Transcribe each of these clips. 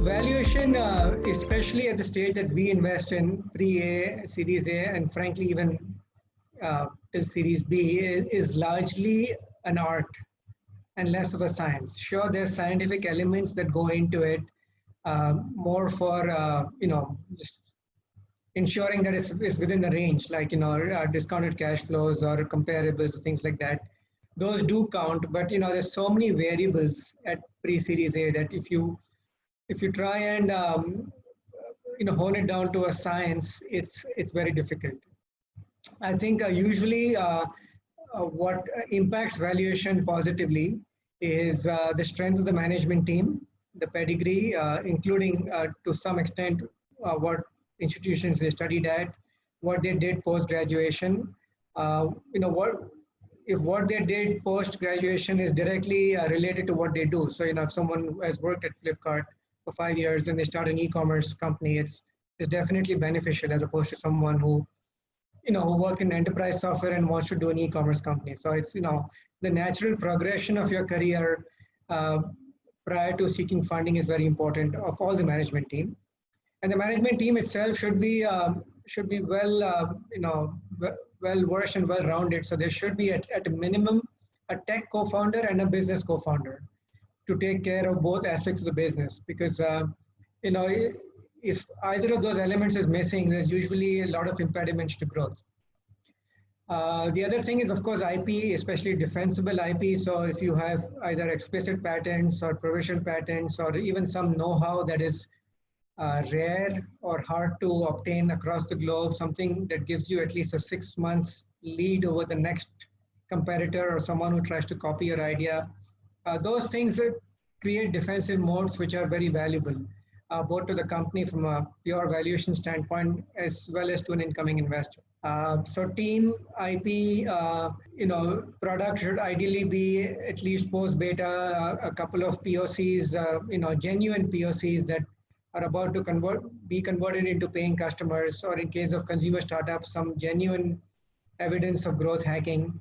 Valuation, especially at the stage that we invest in pre-A, Series A, and frankly even till Series B, is largely an art and less of a science. Sure, there's scientific elements that go into it, more for just ensuring that it's within the range, like discounted cash flows or comparables, things like that. Those do count, but there's so many variables at pre-Series A that if you try and hone it down to a science, it's very difficult. I think usually what impacts valuation positively is the strength of the management team, the pedigree, including to some extent what institutions they studied at, what they did post-graduation. What they did post-graduation is directly related to what they do. So, if someone has worked at Flipkart for 5 years and they start an e-commerce company, it's definitely beneficial as opposed to someone who work in enterprise software and wants to do an e-commerce company. So it's, the natural progression of your career prior to seeking funding is very important of all the management team. And the management team itself should be well, well versed and well rounded. So there should be at a minimum a tech co-founder and a business co-founder to take care of both aspects of the business, because if either of those elements is missing, there's usually a lot of impediments to growth. The other thing is, of course, IP, especially defensible IP. So if you have either explicit patents or provisional patents or even some know-how that is rare or hard to obtain across the globe, something that gives you at least a 6 months lead over the next competitor or someone who tries to copy your idea, those things create defensive moats which are very valuable. Both to the company from a pure valuation standpoint, as well as to an incoming investor. So team, IP, product should ideally be at least post-beta, a couple of POCs, genuine POCs that are about to be converted into paying customers, or in case of consumer startups, some genuine evidence of growth hacking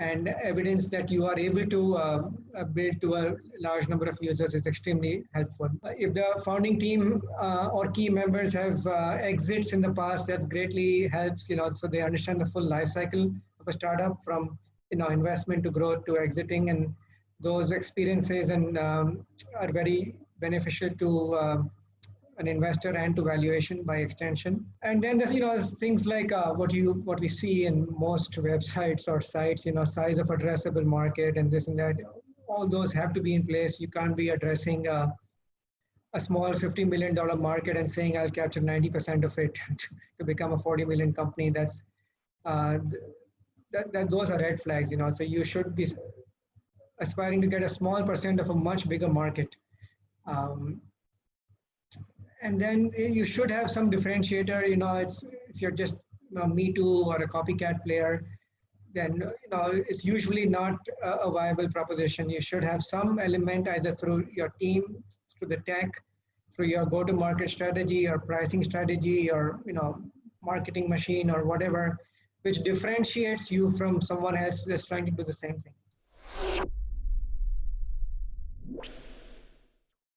and evidence that you are able to build to a large number of users is extremely helpful. If the founding team or key members have exits in the past, that greatly helps, so they understand the full life cycle of a startup from, investment to growth to exiting, and those experiences are very beneficial to an investor and to valuation by extension. And then there's, things like what we see in most websites or sites, size of addressable market and this and that. All those have to be in place. You can't be addressing a small $50 million market and saying I'll capture 90% of it to become a 40 million company. Those are red flags, So you should be aspiring to get a small percent of a much bigger market. And then you should have some differentiator. If you're just me too or a copycat player, then it's usually not a viable proposition. You should have some element either through your team, through the tech, through your go-to-market strategy or pricing strategy or marketing machine or whatever, which differentiates you from someone else that's trying to do the same thing.